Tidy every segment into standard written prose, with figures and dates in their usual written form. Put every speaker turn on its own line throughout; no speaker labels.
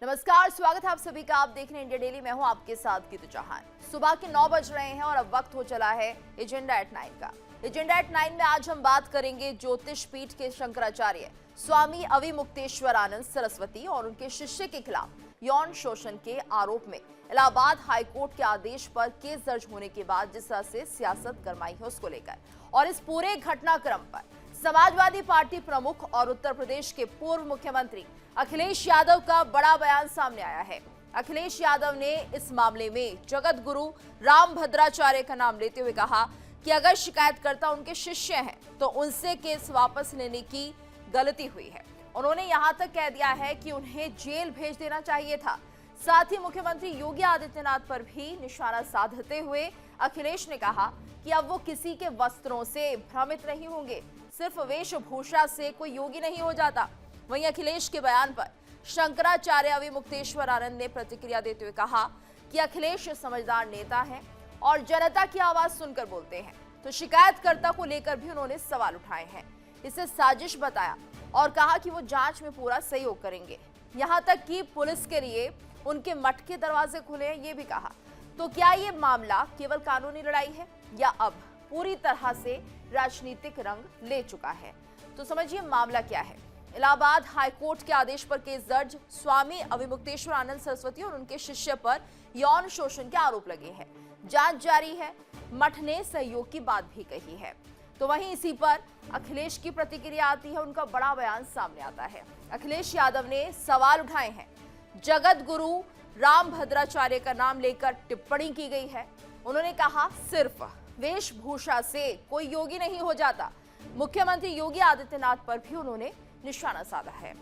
नमस्कार, स्वागत है आप सभी का। आप देख रहे हैं इंडिया डेली। मैं हूं आपके साथ गीतू चौहान। सुबह के 9 बज रहे हैं और अब वक्त हो चला है एजेंडा एट 9 का। एजेंडा एट 9 में आज हम बात करेंगे ज्योतिष पीठ के शंकराचार्य स्वामी अविमुक्तेश्वरानंद सरस्वती और उनके शिष्य के खिलाफ यौन शोषण के आरोप में इलाहाबाद हाईकोर्ट के आदेश पर केस दर्ज होने के बाद जिस तरह से सियासत गरमाई है उसको लेकर, और इस पूरे घटनाक्रम पर समाजवादी पार्टी प्रमुख और उत्तर प्रदेश के पूर्व मुख्यमंत्री अखिलेश यादव का बड़ा बयान सामने आया है। अखिलेश यादव ने इस मामले में जगत गुरु रामभद्राचार्य का नाम लेते हुए कहा कि अगर शिकायतकर्ता उनके शिष्य हैं तो उनसे केस वापस लेने की गलती हुई है। उन्होंने यहां तक कह दिया है कि उन्हें जेल भेज देना चाहिए था। साथ ही मुख्यमंत्री योगी आदित्यनाथ पर भी निशाना साधते हुए अखिलेश ने कहा कि अब वो किसी के वस्त्रों से भ्रमित नहीं होंगे, सिर्फ वेशभूषा से कोई योगी नहीं हो जाता। वहीं अखिलेश के बयान पर शंकराचार्य अविमुक्तेश्वर आनंद ने प्रतिक्रिया देते हुए कहा कि अखिलेश समझदार नेता हैं और जनता की आवाज सुनकर बोलते हैं। तो शिकायतकर्ता को लेकर भी उन्होंने सवाल उठाए हैं, इसे साजिश बताया और कहा कि वो जांच में पूरा सहयोग करेंगे। यहां तक कि पुलिस के लिए उनके मठ के दरवाजे खुले हैं, ये भी कहा। तो क्या ये मामला केवल कानूनी लड़ाई है या अब पूरी तरह से राजनीतिक रंग ले चुका है? तो समझिए मामला क्या है। इलाहाबाद हाईकोर्ट के आदेश पर केस दर्ज, स्वामी अविमुक्तेश्वर आनंद सरस्वती और उनके शिष्य पर यौन शोषण के आरोप लगे हैं। जांच जारी है। मठ ने सहयोग की बात भी कही है। तो वहीं इसी पर अखिलेश की प्रतिक्रिया आती है, उनका बड़ा बयान सामने आता है। अखिलेश यादव ने सवाल उठाए हैं। जगत गुरु रामभद्राचार्य का नाम लेकर टिप्पणी की गई है। उन्होंने कहा सिर्फ वेशभूषा से कोई योगी नहीं हो जाता। मुख्यमंत्री योगी आदित्यनाथ पर भी उन्होंने निशाना साधा है।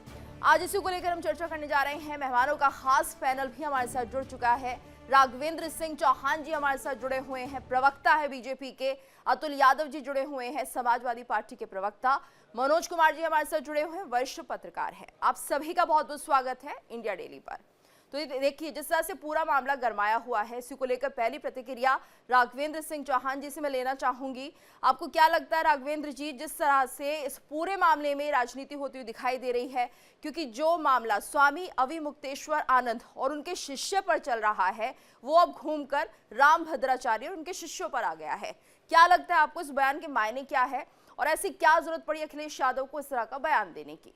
आज इसी को लेकर हम चर्चा करने जा रहे हैं। मेहमानों का खास पैनल भी हमारे साथ जुड़ चुका है। राघवेंद्र सिंह चौहान जी हमारे साथ जुड़े हुए हैं, प्रवक्ता है बीजेपी के। अतुल यादव जी जुड़े हुए हैं, समाजवादी पार्टी के प्रवक्ता। मनोज कुमार जी हमारे साथ जुड़े हुए हैं, वरिष्ठ पत्रकार हैं। आप सभी का बहुत बहुत स्वागत है इंडिया डेली पर। तो देखिए, जिस तरह से पूरा मामला गरमाया हुआ है, इसी को लेकर पहली प्रतिक्रिया राघवेंद्र सिंह चौहान जी से मैं लेना चाहूंगी। आपको क्या लगता है राघवेंद्र जी, जिस तरह से इस पूरे मामले में राजनीति होती हुई दिखाई दे रही है, क्योंकि जो मामला स्वामी अविमुक्तेश्वर आनंद और उनके शिष्य पर चल रहा है वो अब घूमकर रामभद्राचार्य और उनके शिष्यों पर आ गया है। क्या लगता है आपको, इस बयान के मायने क्या है और ऐसी क्या जरूरत पड़ी अखिलेश यादव को इस तरह का बयान देने की?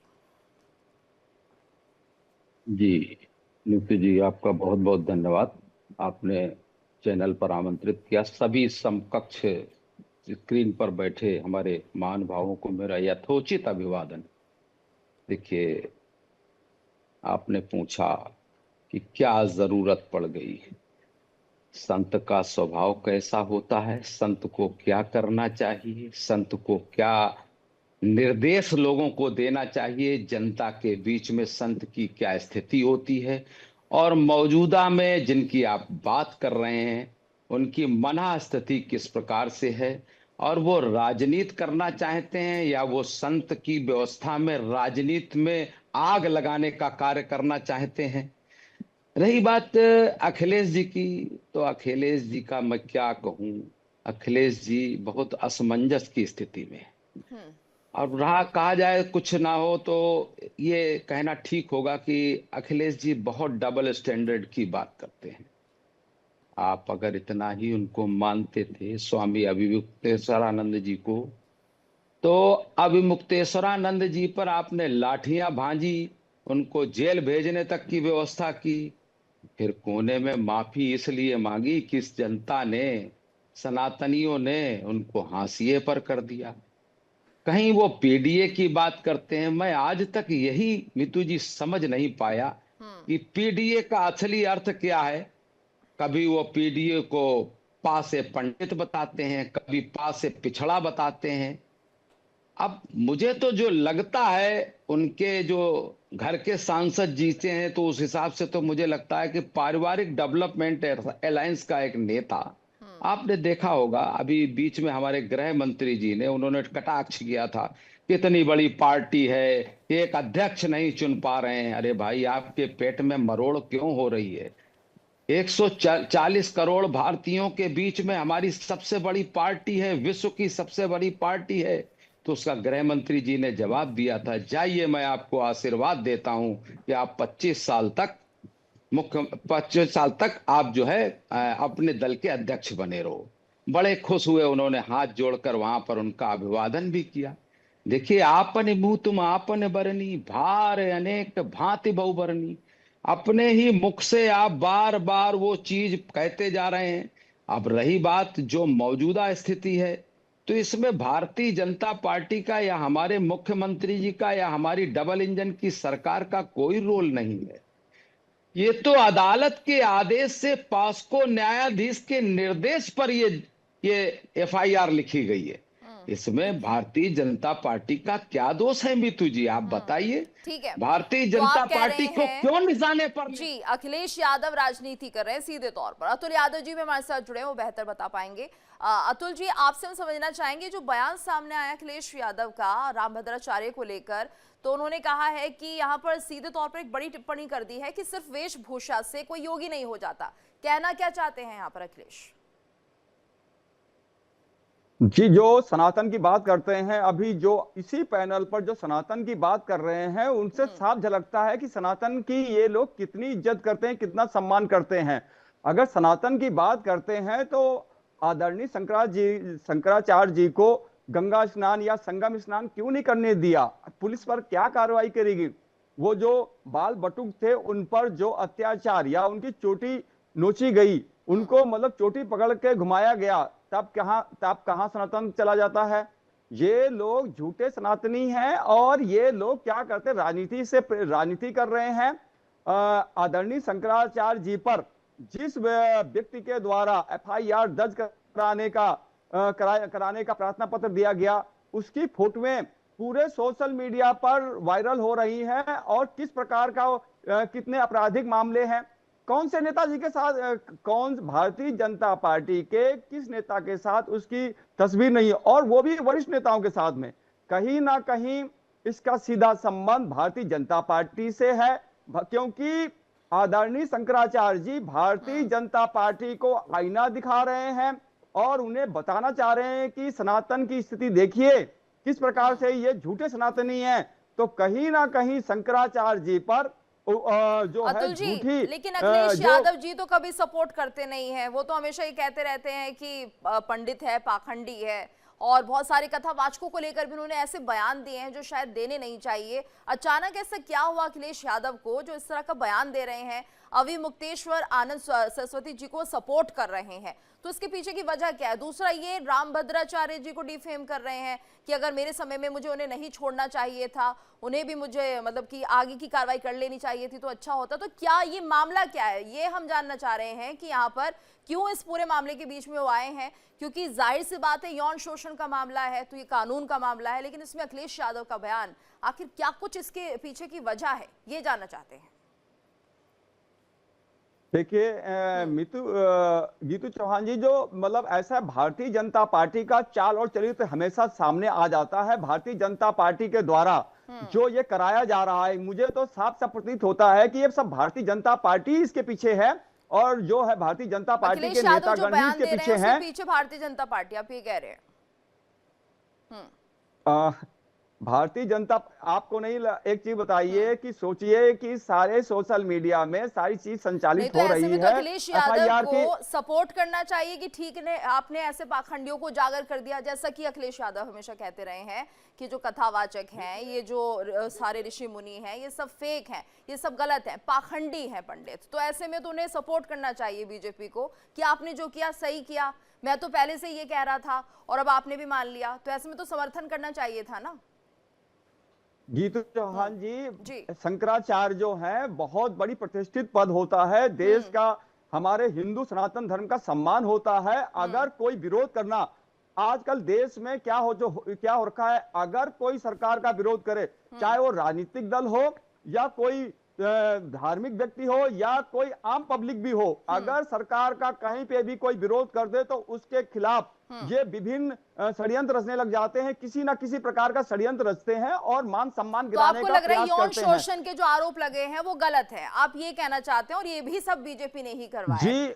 जी नीतू जी, आपका बहुत बहुत धन्यवाद। आपने चैनल पर आमंत्रित किया। सभी समकक्ष स्क्रीन पर बैठे हमारे महानुभावों को मेरा यथोचित अभिवादन। देखिए, आपने पूछा कि क्या जरूरत पड़ गई, संत का स्वभाव कैसा होता है, संत को क्या करना चाहिए, संत को क्या निर्देश लोगों को देना चाहिए, जनता के बीच में संत की क्या स्थिति होती है, और मौजूदा में जिनकी आप बात कर रहे हैं उनकी मना स्थिति किस प्रकार से है, और वो राजनीति करना चाहते हैं या वो संत की व्यवस्था में राजनीति में आग लगाने का कार्य करना चाहते हैं। रही बात अखिलेश जी की, तो अखिलेश जी का मैं क्या कहूं। अखिलेश जी बहुत असमंजस की स्थिति में हैं। और रहा कहा जाए कुछ ना हो तो ये कहना ठीक होगा कि अखिलेश जी बहुत डबल स्टैंडर्ड की बात करते हैं। आप अगर इतना ही उनको मानते थे, स्वामी अविमुक्तेश्वरानंद जी को, तो अविमुक्तेश्वरानंद जी पर आपने लाठियां भांजी, उनको जेल भेजने तक की व्यवस्था की। फिर कोने में माफी इसलिए मांगी कि इस जनता ने, सनातनियों ने उनको हाशिए पर कर दिया। कहीं वो पीडीए की बात करते हैं। मैं आज तक यही नीतू जी समझ नहीं पाया कि पीडीए का असली अर्थ क्या है। कभी वो पीडीए को पा से पंडित बताते हैं, कभी पा से पिछड़ा बताते हैं। अब मुझे तो जो लगता है, उनके जो घर के सांसद जीते हैं तो उस हिसाब से तो मुझे लगता है कि पारिवारिक डेवलपमेंट अलायंस का एक नेता। आपने देखा होगा अभी बीच में हमारे गृह मंत्री जी ने, उन्होंने कटाक्ष किया था, कितनी बड़ी पार्टी है, एक अध्यक्ष नहीं चुन पा रहे हैं। अरे भाई, आपके पेट में मरोड़ क्यों हो रही है? 140 करोड़ भारतीयों के बीच में हमारी सबसे बड़ी पार्टी है, विश्व की सबसे बड़ी पार्टी है। तो उसका गृह मंत्री जी ने जवाब दिया था, जाइए मैं आपको आशीर्वाद देता हूं कि आप 25 साल तक मुख्य 25 साल तक आप जो है अपने दल के अध्यक्ष बने रहो। बड़े खुश हुए, उन्होंने हाथ जोड़कर वहां पर उनका अभिवादन भी किया। देखिए, आपने मुंह तुम आपने बरनी, भार अनेक भांति बहुबरनी। अपने ही मुख से आप बार बार वो चीज कहते जा रहे हैं। अब रही बात जो मौजूदा स्थिति है, तो इसमें भारतीय जनता पार्टी का या हमारे मुख्यमंत्री जी का या हमारी डबल इंजन की सरकार का कोई रोल नहीं है। ये तो अदालत के आदेश से पॉस्को न्यायाधीश के निर्देश पर ये एफआईआर लिखी गई है। इसमें भारतीय जनता पार्टी का क्या दोष है मीतू जी, आप बताइए।
ठीक है,
भारतीय
तो
जनता
आप कह
पार्टी
रहे
को
हैं
क्यों निशाने पर
जी अखिलेश यादव राजनीति कर रहे हैं सीधे तौर पर। अतुल यादव जी भी हमारे साथ जुड़े हैं, वो बेहतर बता पाएंगे। अतुल जी, आपसे हम समझना चाहेंगे जो बयान सामने आया अखिलेश यादव का रामभद्राचार्य को लेकर, तो उन्होंने कहा है कि यहाँ पर सीधे तौर पर एक बड़ी टिप्पणी कर दी है कि सिर्फ वेशभूषा से कोई योगी नहीं हो जाता। कहना क्या चाहते हैं यहाँ पर अखिलेश
जी? जो सनातन की बात करते हैं, अभी जो इसी पैनल पर जो सनातन की बात कर रहे हैं, उनसे साफ झलकता है कि सनातन की ये लोग कितनी इज्जत करते हैं, कितना सम्मान करते हैं। अगर सनातन की बात करते हैं तो आदरणीय शंकराचार्य जी को गंगा स्नान या संगम स्नान क्यों नहीं करने दिया? पुलिस पर क्या कार्रवाई करेगी? वो जो बाल बटुक थे उन पर जो अत्याचार या उनकी चोटी नोची गई, उनको मतलब चोटी पकड़ के घुमाया गया, तब कहां सनातन चला जाता है? ये लोग झूठे सनातनी हैं और ये लोग क्या करते, राजनीति कर रहे हैं। आदरणीय शंकराचार्य जी पर जिस व्यक्ति के द्वारा एफआईआर दर्ज कराने का प्रार्थना पत्र दिया गया, उसकी फोटोएं पूरे सोशल मीडिया पर वायरल हो रही हैं और किस प्रकार का कितने आपराधिक मामले हैं। कौन से नेताजी के साथ, कौन भारतीय जनता पार्टी के किस नेता के साथ उसकी तस्वीर नहीं है, और वो भी वरिष्ठ नेताओं के साथ में। कहीं ना कहीं इसका सीधा संबंध भारतीय जनता पार्टी से है, क्योंकि आदरणीय शंकराचार्य जी भारतीय जनता पार्टी को आईना दिखा रहे हैं और उन्हें बताना चाह रहे हैं कि सनातन की स्थिति देखिए किस प्रकार से ये झूठे सनातनी हैं। तो कहीं ना कहीं शंकराचार्य जी पर जो है झूठी,
लेकिन अखिलेश यादव जी तो कभी सपोर्ट करते नहीं है। वो तो हमेशा ये कहते रहते हैं कि पंडित है, पाखंडी है, और बहुत सारे कथावाचकों को लेकर भी उन्होंने ऐसे बयान दिए हैं जो शायद देने नहीं चाहिए। अचानक ऐसा क्या हुआ अखिलेश यादव को जो इस तरह का बयान दे रहे हैं, अभी मुक्तेश्वर आनंद सरस्वती जी को सपोर्ट कर रहे हैं? तो इसके पीछे की वजह क्या है? दूसरा, ये रामभद्राचार्य जी को डिफेम कर रहे हैं कि अगर मेरे समय में मुझे उन्हें नहीं छोड़ना चाहिए था, उन्हें भी मुझे मतलब कि आगे की कार्रवाई कर लेनी चाहिए थी तो अच्छा होता। तो क्या ये मामला क्या है, ये हम जानना चाह रहे हैं कि यहाँ पर क्यों इस पूरे मामले के बीच में वो आए हैं। क्योंकि जाहिर सी बात है यौन शोषण का मामला है तो ये कानून का मामला है, लेकिन इसमें अखिलेश यादव का बयान, आखिर क्या कुछ इसके पीछे की वजह है, ये जानना चाहते हैं।
देखिए गीतू चौहान जी, जो मतलब ऐसा भारतीय जनता पार्टी का चाल और चरित्र हमेशा सामने आ जाता है। भारतीय जनता पार्टी के द्वारा जो ये कराया जा रहा है, मुझे तो साफ साफ प्रतीत होता है कि ये सब भारतीय जनता पार्टी इसके पीछे है, और जो है भारतीय जनता पार्टी के नेतागण इसके पीछे हैं।
पीछे भारतीय जनता पार्टी, आप ये कह रहे हैं?
भारतीय जनता, आपको नहीं एक चीज बताइए कि सोचिए कि सारे सोशल मीडिया में सारी चीज संचालित हो रही है।
तो अखिलेश यादव को सपोर्ट करना चाहिए कि ठीक है आपने ऐसे पाखंडियों को उजागर कर दिया, जैसा कि अखिलेश यादव हमेशा कहते रहे हैं कि जो कथावाचक हैं, ये जो सारे ऋषि मुनि हैं, ये सब फेक हैं, ये सब गलत है, पाखंडी हैं पंडित। तो ऐसे में तो उन्हें सपोर्ट करना चाहिए बीजेपी को कि आपने जो किया सही किया, मैं तो पहले से ये कह रहा था और अब आपने भी मान लिया। तो ऐसे में तो समर्थन करना चाहिए था ना।
गीतू चौहान जी, शंकराचार्य जो है बहुत बड़ी प्रतिष्ठित पद होता है, देश का, हमारे हिंदू सनातन धर्म का सम्मान होता है। अगर कोई विरोध करना, आजकल देश में क्या हो रखा है, अगर कोई सरकार का विरोध करे, चाहे वो राजनीतिक दल हो या कोई धार्मिक व्यक्ति हो या कोई आम पब्लिक भी हो, अगर सरकार का कहीं पे भी कोई विरोध कर दे तो उसके खिलाफ ये विभिन्न षड्यंत्र रचने लग जाते हैं, किसी ना किसी प्रकार का षड्यंत्र रचते हैं और मान सम्मान गिराने का प्रयास करते हैं।
यौन शोषण के जो आरोप लगे हैं वो गलत है, आप ये कहना चाहते हैं, और ये भी सब बीजेपी ने ही करवाया।
जी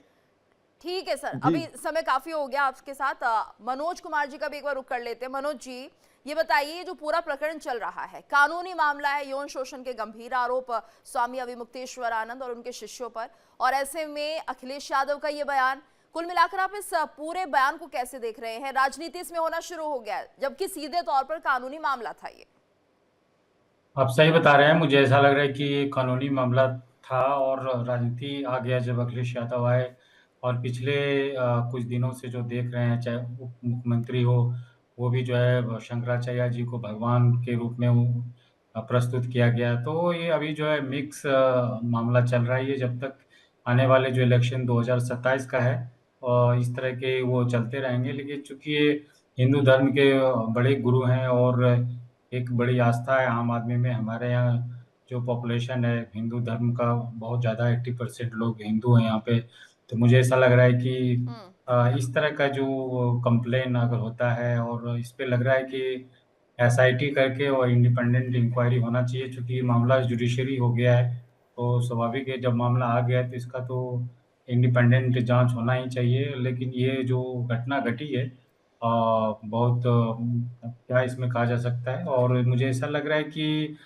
ठीक है सर,
जी
अभी समय काफी हो गया आपके साथ। मनोज कुमार जी का भी एक बार रुख कर लेते हैं। मनोज जी, ये बताइए, ये जो पूरा प्रकरण चल रहा है, कानूनी मामला है, यौन शोषण के गंभीर आरोप स्वामी अविमुक्तेश्वर आनंद और उनके शिष्यों पर, और ऐसे में अखिलेश यादव का ये बयान, कुल मिलाकर आप इस पूरे बयान को कैसे देख रहे हैं? राजनीति इसमें होना शुरू हो गया है, जबकि सीधे तौर पर कानूनी मामला था ये।
आप सही बता रहे हैं। मुझे ऐसा लग रहा है कि ये कानूनी मामला था और राजनीति आ गया जब अखिलेश यादव आए। और पिछले कुछ दिनों से जो देख रहे हैं, चाहे उप मुख्यमंत्री हो, वो भी जो है शंकराचार्य जी को भगवान के रूप में प्रस्तुत किया गया। तो ये अभी जो है मिक्स मामला चल रहा है। ये जब तक आने वाले जो इलेक्शन 2027 का है, और इस तरह के वो चलते रहेंगे। लेकिन चूंकि ये हिंदू धर्म के बड़े गुरु हैं और एक बड़ी आस्था है आम आदमी में। हमारे यहाँ जो पॉपुलेशन है हिंदू धर्म का, बहुत ज़्यादा 80% लोग हिंदू हैं यहाँ पे। तो मुझे ऐसा लग रहा है कि इस तरह का जो कंप्लेन अगर होता है, और इस पे लग रहा है कि एसआईटी करके और इंडिपेंडेंट इंक्वायरी होना चाहिए। चूंकि मामला जुडिशरी हो गया है, तो स्वाभाविक है जब मामला आ गया है तो इसका तो इंडिपेंडेंट जांच होना ही चाहिए। लेकिन ये जो घटना घटी है, बहुत क्या इसमें कहा जा सकता है। और मुझे ऐसा लग रहा है कि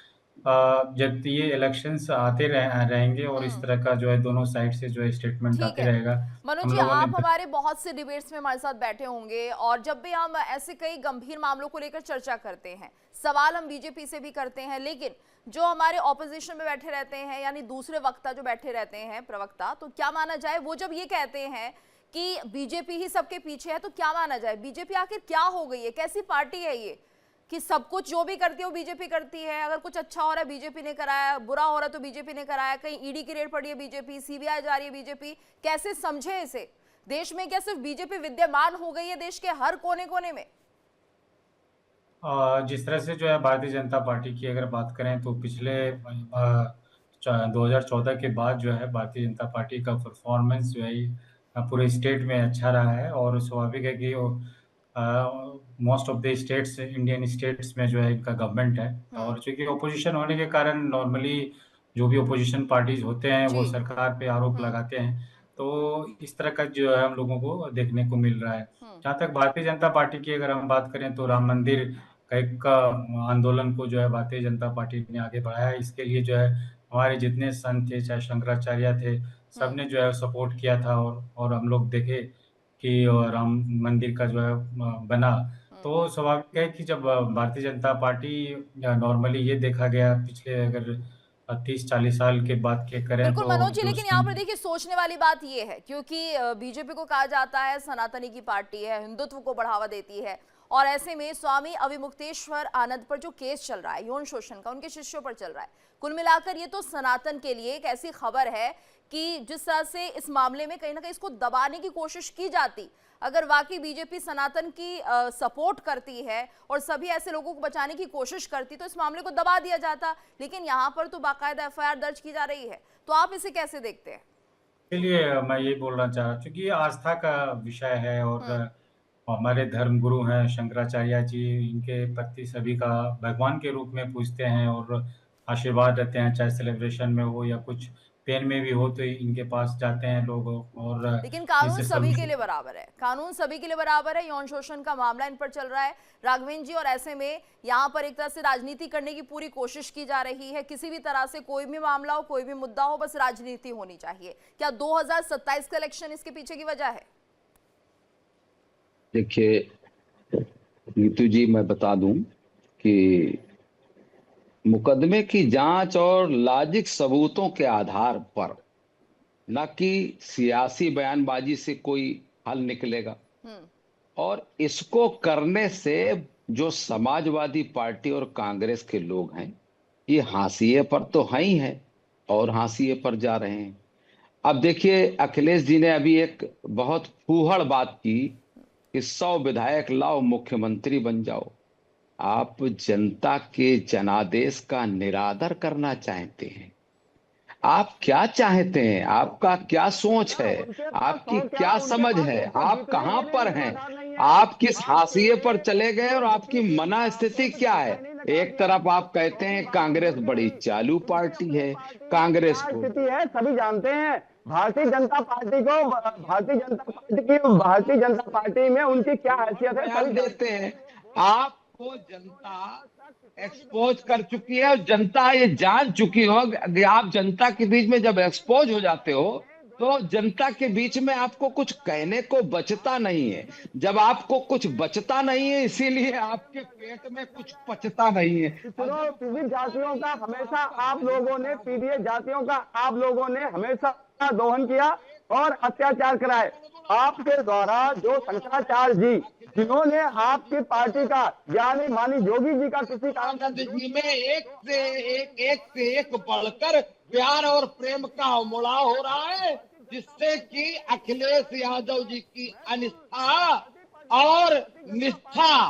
जब ये इलेक्शंस आते रहेंगे और इस तरह का जो है दोनों साइड से जो है स्टेटमेंट
ठीक
आते
है
रहेगा।
मनोज
हम
जी,
लोगों ने
आप हमारे बहुत से डिबेट्स में हमारे साथ बैठे होंगे, और जब भी हम ऐसे कई गंभीर मामलों को लेकर चर्चा करते हैं, सवाल हम बीजेपी से भी करते हैं, लेकिन जो हमारे ऑपोजिशन में बैठे रहते हैं, यानी दूसरे वक्ता जो बैठे रहते हैं, प्रवक्ता, तो क्या माना जाए, वो जब ये कहते हैं कि बीजेपी ही सबके पीछे है, तो क्या माना जाए? बीजेपी आखिर क्या हो गई है? कैसी पार्टी है ये कि सब कुछ जो भी करती है वो बीजेपी करती है? अगर कुछ अच्छा हो रहा है बीजेपी ने कराया, बुरा हो रहा है तो बीजेपी ने कराया, कहीं ईडी की रेड पड़ी है बीजेपी, सीबीआई जा रही है बीजेपी, कैसे समझे इसे? देश में क्या सिर्फ बीजेपी विद्यमान हो गई है देश के हर कोने कोने में?
जिस तरह से जो है भारतीय जनता पार्टी की अगर बात करें, तो पिछले 2014 के बाद जो है भारतीय जनता पार्टी का परफॉर्मेंस जो है पूरे स्टेट में अच्छा रहा है। और स्वाभाविक है कि most of the states, Indian states में जो है इनका गवर्नमेंट है। और चूंकि ओपोजिशन होने के कारण नॉर्मली जो भी ओपोजिशन पार्टीज होते हैं वो
जी।
सरकार पे आरोप लगाते हैं। तो इस तरह का जो है हम लोगों को देखने को मिल रहा है। जहाँ तक भारतीय जनता पार्टी की अगर हम बात करें, तो राम मंदिर का आंदोलन को जो है भारतीय जनता पार्टी ने आगे बढ़ाया। इसके लिए जो है हमारे जितने संत थे, चाहे शंकराचार्य थे, सबने जो है सपोर्ट किया था। और हम लोग देखे कि राम मंदिर का जो है बना। तो स्वाभाविक है कि जब भारतीय जनता पार्टी, नॉर्मली ये देखा गया पिछले अगर 30-40 साल के बाद के करें
बिल्कुल
तो
मनोज जी,
जो
लेकिन यहाँ पर देखिए सोचने वाली बात ये है, क्योंकि बीजेपी को कहा जाता है सनातनी की पार्टी है, हिंदुत्व को बढ़ावा देती है, और ऐसे में स्वामी अविमुक्तेश्वर आनंद पर जो केस चल रहा है यौन शोषण का, उनके शिष्यों पर चल रहा है, कुल मिलाकर ये तो सनातन के लिए एक ऐसी खबर है कि जिस तरह से इस मामले में कहीं ना कहीं इसको दबाने की कोशिश की जाती, अगर वाकई बीजेपी सनातन की सपोर्ट करती है और सभी ऐसे लोगों को बचाने की कोशिश करती, तो इस मामले को दबा दिया जाता। लेकिन यहाँ पर तो बाकायदा एफआईआर दर्ज की जा रही है, तो आप इसे कैसे देखते हैं?
इसलिए मैं ये बोलना चाह रहा हूँ, क्योंकि ये आस्था का विषय है। और हमारे धर्म गुरु हैं शंकराचार्य जी, इनके प्रति सभी का भगवान के रूप में पूजते हैं और आशीर्वाद देते हैं। चाहे सेलिब्रेशन में हो या कुछ पेन में भी हो, तो इनके पास जाते हैं लोग। और
लेकिन कानून
इनसे
सभी
सब
के लिए बराबर है, कानून सभी के लिए बराबर है। यौन शोषण का मामला इन पर चल रहा है राघवेंद्र जी, और ऐसे में यहाँ पर एक तरह से राजनीति करने की पूरी कोशिश की जा रही है। किसी भी तरह से कोई भी मामला हो, कोई भी मुद्दा हो, बस राजनीति होनी चाहिए। क्या 2027 का इलेक्शन इसके पीछे की वजह है?
देखिए नीतू जी, मैं बता दूं कि मुकदमे की जांच और लॉजिक सबूतों के आधार पर, न कि सियासी बयानबाजी से कोई हल निकलेगा। और इसको करने से जो समाजवादी पार्टी और कांग्रेस के लोग हैं, ये हाशिए पर तो हैं ही हैं और हाशिए पर जा रहे हैं। अब देखिए अखिलेश जी ने अभी एक बहुत फूहड़ बात की कि 100 विधायक लाओ, मुख्यमंत्री बन जाओ। आप जनता के जनादेश का निरादर करना चाहते हैं? आप क्या चाहते हैं? आपका क्या सोच है? आपकी क्या समझ है? आप कहां पर हैं? आप किस हाशिए पर चले गए और आपकी मना स्थिति क्या है? एक तरफ आप कहते हैं कांग्रेस बड़ी चालू पार्टी है, कांग्रेस को
स्थिति है सभी जानते हैं। भारतीय जनता पार्टी को, भारतीय जनता पार्टी में उनकी क्या हैसियत है
बयान देते हैं। आपको जनता एक्सपोज कर चुकी है और जनता ये जान चुकी हो कि आप जनता के बीच में जब एक्सपोज हो जाते हो तो जनता के बीच में आपको कुछ कहने को बचता नहीं है। जब आपको कुछ बचता नहीं है इसीलिए आपके पेट में कुछ पचता नहीं है।
पीड़ित जातियों का हमेशा आप लोगों ने, पीड़ित जातियों का आप लोगों ने हमेशा दोहन किया और अत्याचार कराए। आपके द्वारा जो शंकराचार्य जी, जिन्होंने आपकी पार्टी का यानी मानी योगी जी का किसी कारण
जी में एक से एक बढ़कर प्यार और प्रेम का उमड़ाव हो रहा है, जिससे कि अखिलेश यादव जी की अनिष्ठा और निष्ठा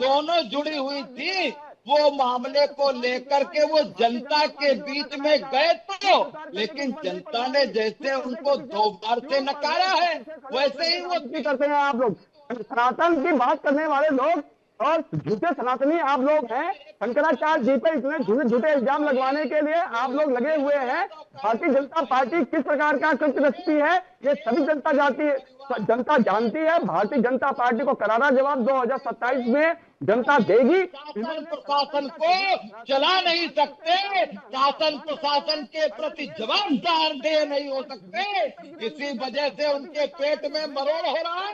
दोनों जुड़ी हुई थी। वो मामले को लेकर के वो जनता के बीच में गए तो, लेकिन जनता ने जैसे उनको 2 बार से नकारा है वैसे ही वो
करते हैं। आप लोग सनातन की बात करने वाले लोग और झूठे सनातनी आप लोग हैं। शंकराचार्य जी पे इतने झूठे इल्जाम लगवाने के लिए आप लोग लगे हुए हैं। भारतीय जनता पार्टी किस प्रकार का कृत्य रचती है ये सभी जनता जानती है। भारतीय जनता पार्टी को करारा जवाब 2027 में जनता देगी।
शासन प्रशासन को चला नहीं सकते, शासन प्रशासन के प्रति जवाबदार दे नहीं हो सकते, इसी वजह से उनके पेट में मरोड़ हो रहा है।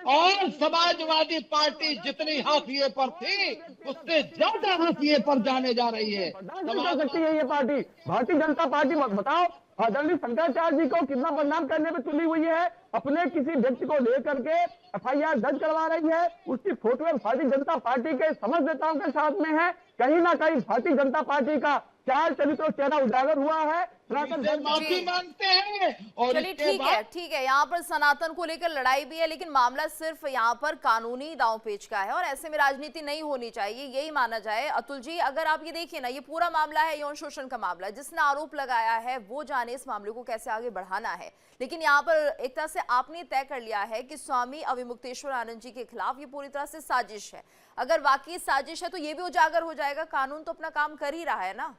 और समाजवादी पार्टी जितनी हाशिए पर थी उससे ज्यादा हाशिए पर जाने जा रही है।
जा सकती है ये पार्टी, भारतीय जनता पार्टी। बताओ आदरणीय शंकराचार्य जी को कितना बदनाम करने में तुली हुई है। अपने किसी व्यक्ति को लेकर के FIR दर्ज करवा रही है, उसकी फोटो भारतीय जनता पार्टी के समस्त नेताओं के साथ में है। कहीं ना कहीं भारतीय जनता पार्टी का चार चरित्र चेहरा उजागर हुआ है।
माफी मांगते हैं। और
चलिए ठीक है, यहाँ पर सनातन को लेकर लड़ाई भी है, लेकिन मामला सिर्फ यहाँ पर कानूनी दांव पेच का है और ऐसे में राजनीति नहीं होनी चाहिए, यही माना जाए। अतुल जी, अगर आप ये देखिए ना, ये पूरा मामला है यौन शोषण का मामला। जिसने आरोप लगाया है वो जाने इस मामले को कैसे आगे बढ़ाना है। लेकिन यहाँ पर एक तरह से आपने तय कर लिया है कि स्वामी अविमुक्तेश्वर आनंद जी के खिलाफ ये पूरी तरह से साजिश है। अगर वाकई साजिश है तो ये भी उजागर हो जाएगा। कानून तो अपना काम कर ही रहा है ना।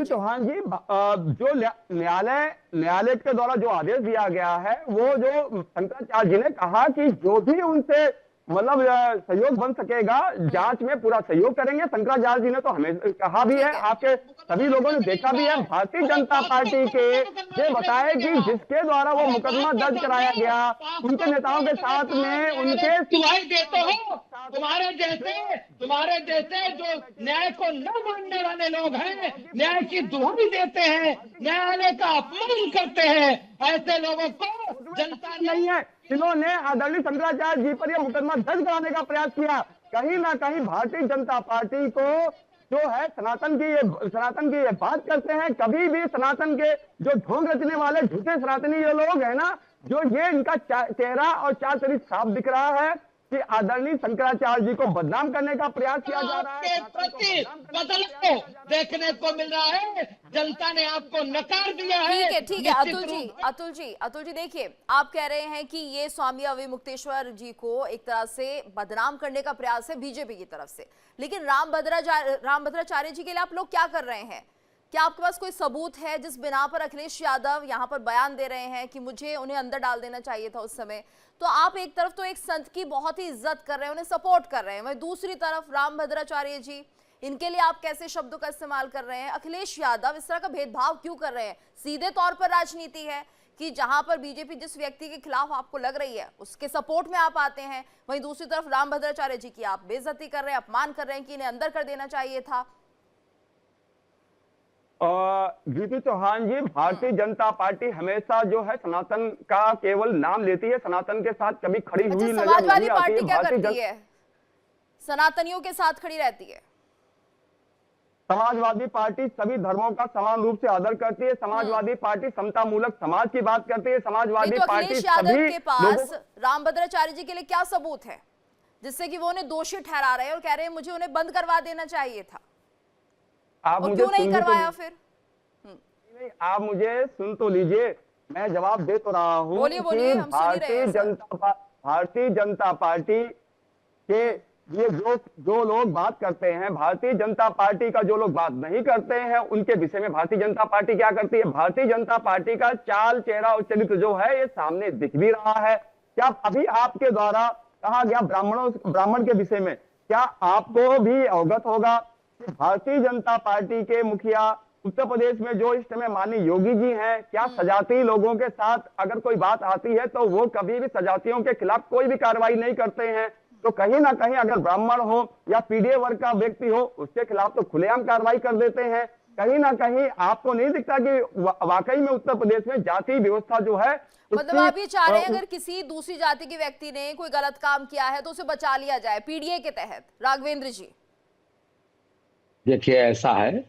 चौहान जी, जो न्यायालय के द्वारा जो आदेश दिया गया है, वो जो शंकराचार्य जी ने कहा कि जो भी उनसे मतलब सहयोग बन सकेगा जांच में पूरा सहयोग करेंगे। शंकराचार्य जी ने तो हमें कहा भी है, आपके सभी लोगों ने देखा भी है। भारतीय जनता पार्टी के ये बताए कि जिसके द्वारा वो मुकदमा दर्ज कराया गया, उनके नेताओं के साथ में उनके
दुहाई देते हो। तुम्हारे जैसे जो न्याय को न मानने वाले लोग हैं, न्याय की दुहाई देते हैं, न्यायालय का अपमान करते हैं, ऐसे लोगों को जनता
नहीं है जिन्होंने आदरणीय शंकराचार्य जी पर यह मुकदमा दर्ज कराने का प्रयास किया। कहीं ना कहीं भारतीय जनता पार्टी को जो है सनातन की ये बात करते हैं। कभी भी सनातन के जो ढोंग रचने वाले झूठे सनातनी ये लोग है ना, जो ये इनका चेहरा और चार चरित्र साफ दिख रहा है कि आदरणीय शंकराचार्य जी को बदनाम करने का प्रयास किया जा रहा है।
प्रति बदलाव देखने को मिल रहा है। जनता ने आपको नकार दिया है।
ठीक है अतुल जी देखिए, आप कह रहे हैं कि ये स्वामी अविमुक्तेश्वर जी को एक तरह से बदनाम करने का प्रयास है बीजेपी की तरफ से, लेकिन रामभद्राचार्य जी के लिए आप लोग क्या कर रहे हैं? क्या आपके पास कोई सबूत है जिस बिना पर अखिलेश यादव यहाँ पर बयान दे रहे हैं कि मुझे उन्हें अंदर डाल देना चाहिए था उस समय? तो आप एक तरफ तो एक संत की बहुत ही इज्जत कर रहे हैं, उन्हें सपोर्ट कर रहे हैं, वहीं दूसरी तरफ रामभद्राचार्य जी, इनके लिए आप कैसे शब्दों का इस्तेमाल कर रहे हैं? अखिलेश यादव इस तरह का भेदभाव क्यों कर रहे हैं? सीधे तौर पर राजनीति है कि जहां पर बीजेपी जिस व्यक्ति के खिलाफ आपको लग रही है उसके सपोर्ट में आप आते हैं, वहीं दूसरी तरफ रामभद्राचार्य जी की आप बेइज्जती कर रहे हैं, अपमान कर रहे हैं कि इन्हें अंदर कर देना चाहिए था।
जीतू चौहान जी, भारतीय जनता पार्टी हमेशा जो है सनातन का केवल नाम लेती है, सनातन के साथ कभी खड़ी हुई
समाजवादी पार्टी क्या करती है? सनातनियों के साथ खड़ी रहती है।
समाजवादी पार्टी सभी धर्मों का समान रूप से आदर करती है। समाजवादी पार्टी समतामूलक समाज की बात करती है। समाजवादी पार्टी
यादव के पास रामभद्राचार्य जी के लिए क्या सबूत है जिससे कि वो उन्हें दोषी ठहरा रहे हैं और कह रहे हैं मुझे उन्हें बंद करवा देना चाहिए था?
आप मुझे
क्यों नहीं करवाया फिर?
नहीं, आप मुझे सुन तो लीजिए, मैं जवाब दे तो रहा हूँ।
बोलिए, हम सुन ही रहे हैं।
भारतीय जनता पार्टी के ये जो लोग बात करते हैं भारतीय जनता पार्टी का, जो लोग बात नहीं करते हैं उनके विषय में भारतीय जनता पार्टी क्या करती है। भारतीय जनता पार्टी का चाल, चेहरा और चरित्र जो है ये सामने दिख भी रहा है। क्या अभी आपके द्वारा कहा गया ब्राह्मण के विषय में, क्या आपको भी अवगत होगा कि भारतीय जनता पार्टी के मुखिया उत्तर प्रदेश में जो इस समय माननीय योगी जी हैं, क्या सजाती लोगों के साथ अगर कोई बात आती है तो वो कभी भी सजातियों के खिलाफ कोई भी कार्रवाई नहीं करते हैं। तो कहीं ना कहीं अगर ब्राह्मण हो या पीडीए वर्ग का व्यक्ति हो उसके खिलाफ तो खुलेआम कार्रवाई कर देते हैं। कहीं ना कहीं आपको नहीं दिखता कि वाकई में उत्तर प्रदेश में जाति व्यवस्था जो है,
मतलब आप ये चाह रहे हैं अगर किसी दूसरी जाति के व्यक्ति ने कोई गलत काम किया है तो उसे बचा लिया जाए पीडीए के तहत। राघवेंद्र जी
देखिए, ऐसा है,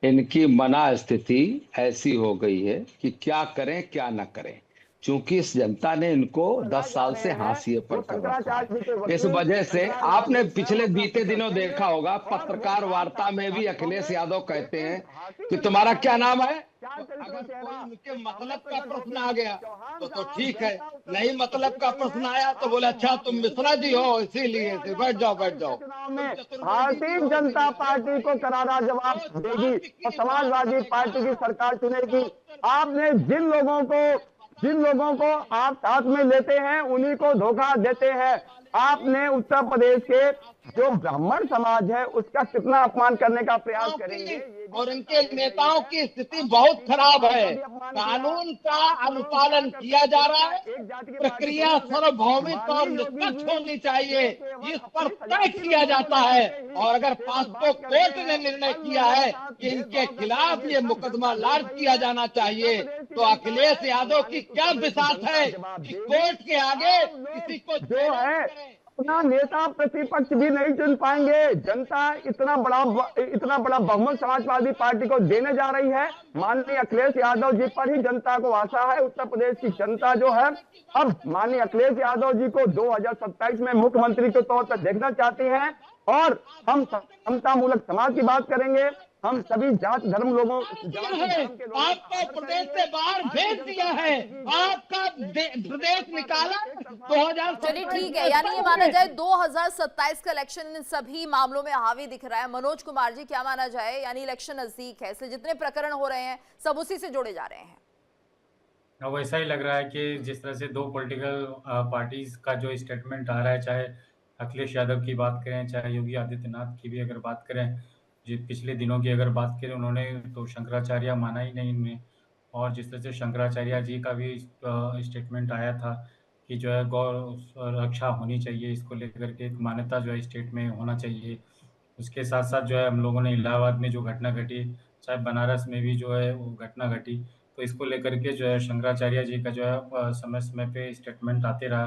इनकी मना स्थिति ऐसी हो गई है कि क्या करें क्या न करें, क्योंकि इस जनता ने इनको 10 साल से हाशिए पर कर रखा है। इस वजह से आपने पिछले बीते दिनों देखा होगा, पत्रकार वार्ता में भी अखिलेश यादव कहते हैं कि तुम्हारा क्या नाम है। अगर कोई उनके मतलब का प्रश्न आ गया तो ठीक है, नहीं मतलब का प्रश्न आया तो बोले अच्छा तुम मिश्रा जी हो इसीलिए बैठ जाओ।
भारतीय जनता पार्टी को करारा जवाब देगी और समाजवादी पार्टी की सरकार चुनेगी। आपने जिन लोगों को आप साथ में लेते हैं उन्हीं को धोखा देते हैं। आपने उत्तर प्रदेश के जो ब्राह्मण समाज है उसका कितना अपमान करने का प्रयास करेंगे।
और इनके नेताओं की स्थिति बहुत खराब है। कानून का अनुपालन किया जा रहा है, प्रक्रिया सार्वभौमिक और निष्पक्ष होनी चाहिए, इस पर तय किया जाता है। और अगर पास्को कोर्ट ने निर्णय किया है कि इनके खिलाफ ये मुकदमा लॉन्च किया जाना चाहिए, तो अखिलेश यादव की क्या बिसात है कि कोर्ट के आगे किसी को
जो है अपना नेता प्रतिपक्ष भी नहीं चुन पाएंगे। जनता इतना बड़ा बहुमत समाजवादी पार्टी को देने जा रही है। माननीय अखिलेश यादव जी पर ही जनता को आशा है। उत्तर प्रदेश की जनता जो है अब माननीय अखिलेश यादव जी को 2027 में मुख्यमंत्री के तौर पर देखना चाहती है। और हम समतामूलक समाज की बात करेंगे, हम सभी जात धर्म लोगों
आपको प्रदेश से बाहर भेज दिया है, आपका प्रदेश निकाला 2000।
चलिए ठीक है, यानी ये माना जाए 2027 का इलेक्शन इन सभी मामलों में हावी दिख रहा है। मनोज कुमार जी क्या माना जाए, यानी इलेक्शन नजदीक है इसलिए जितने प्रकरण हो रहे हैं सब उसी से जोड़े जा रहे हैं।
अब वैसा ही लग रहा है कि जिस तरह से दो पॉलिटिकल पार्टीज का जो स्टेटमेंट आ रहा है, चाहे अखिलेश यादव की बात करें चाहे योगी आदित्यनाथ की भी अगर बात करें, जो पिछले दिनों की अगर बात करें उन्होंने तो शंकराचार्य माना ही नहीं इनमें। और जिस तरह से शंकराचार्य जी का भी स्टेटमेंट आया था कि जो है गौ रक्षा होनी चाहिए, इसको लेकर के एक मान्यता जो है स्टेट में होना चाहिए। उसके साथ साथ जो है हम लोगों ने इलाहाबाद में जो घटना घटी, चाहे बनारस में भी जो है वो घटना घटी, तो इसको लेकर के जो है शंकराचार्य जी का जो है समय समय पे स्टेटमेंट आते रहा।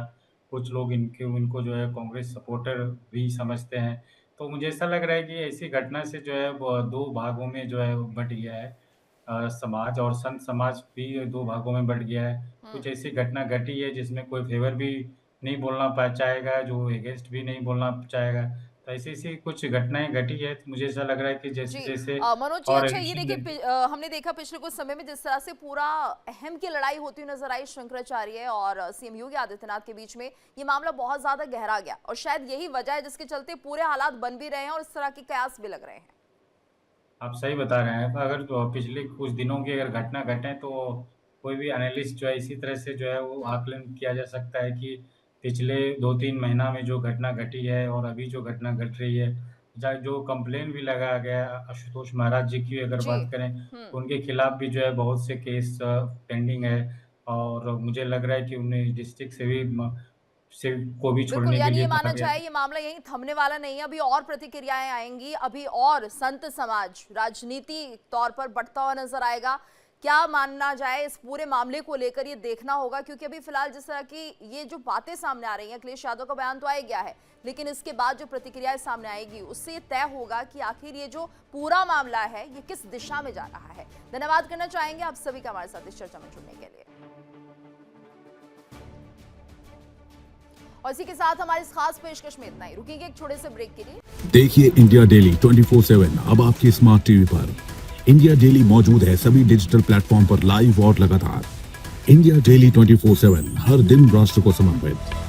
कुछ लोग इनको जो है कांग्रेस सपोर्टर भी समझते हैं। तो मुझे ऐसा लग रहा है कि ऐसी घटना से जो है वो 2 भागों में जो है बट गया है समाज, और संत समाज भी 2 भागों में बट गया है। कुछ ऐसी घटना घटी है जिसमें कोई फेवर भी नहीं बोलना चाहेगा, जो अगेंस्ट भी नहीं बोलना चाहेगा। तो ऐसी कुछ घटनाएं घटी है, तो मुझे ऐसा लग रहा है कि जैसे
मनोज जी, अच्छा ये देखिए हमने देखा पिछले कुछ समय में जिस तरह से पूरा अहम की लड़ाई होती नजर आई शंकराचार्य और सीएम योगी आदित्यनाथ के बीच में, ये मामला बहुत ज्यादा गहरा गया और शायद यही वजह है जिसके चलते पूरे हालात बन भी रहे हैं और इस तरह के कयास भी लग रहे हैं।
आप सही बता रहे हैं। अगर तो पिछले कुछ दिनों की अगर घटना घटे तो कोई भी एनालिस्ट जो है इसी तरह से जो है वो आकलन किया जा सकता है कि पिछले 2-3 महीना में जो घटना घटी है और अभी जो घटना घट रही है, जो कंप्लेन भी लगाया गया आशुतोष महाराज जी की अगर बात करें तो उनके खिलाफ भी जो है बहुत से केस पेंडिंग है। और मुझे लग रहा है कि उन्हें डिस्ट्रिक्ट से को भी छोड़ने के लिए
ये माना जाए ये मामला यहीं थमने वाला नहीं है, अभी और प्रतिक्रियाएं आएंगी, अभी और संत समाज राजनीति तौर पर बढ़ता हुआ नजर आएगा। क्या मानना जाए इस पूरे मामले को लेकर, ये देखना होगा, क्योंकि अभी फिलहाल जिस तरह की ये जो बातें सामने आ रही हैं, अखिलेश यादव का बयान तो आ गया है, लेकिन इसके बाद जो प्रतिक्रियाएं सामने आएगी उससे ये तय होगा कि आखिर ये जो पूरा मामला है ये किस दिशा में जा रहा है। धन्यवाद करना चाहेंगे आप सभी का हमारे साथ इस चर्चा में जुड़ने के लिए। और इसी के साथ हमारी इस खास पेशकश में इतना ही। रुकेंगे एक छोटे से ब्रेक के लिए।
देखिए इंडिया डेली 24/7 अब आपकी स्मार्ट टीवी पर। इंडिया डेली मौजूद है सभी डिजिटल प्लेटफॉर्म पर लाइव और लगातार। इंडिया डेली 24/7 हर दिन राष्ट्र को समर्पित।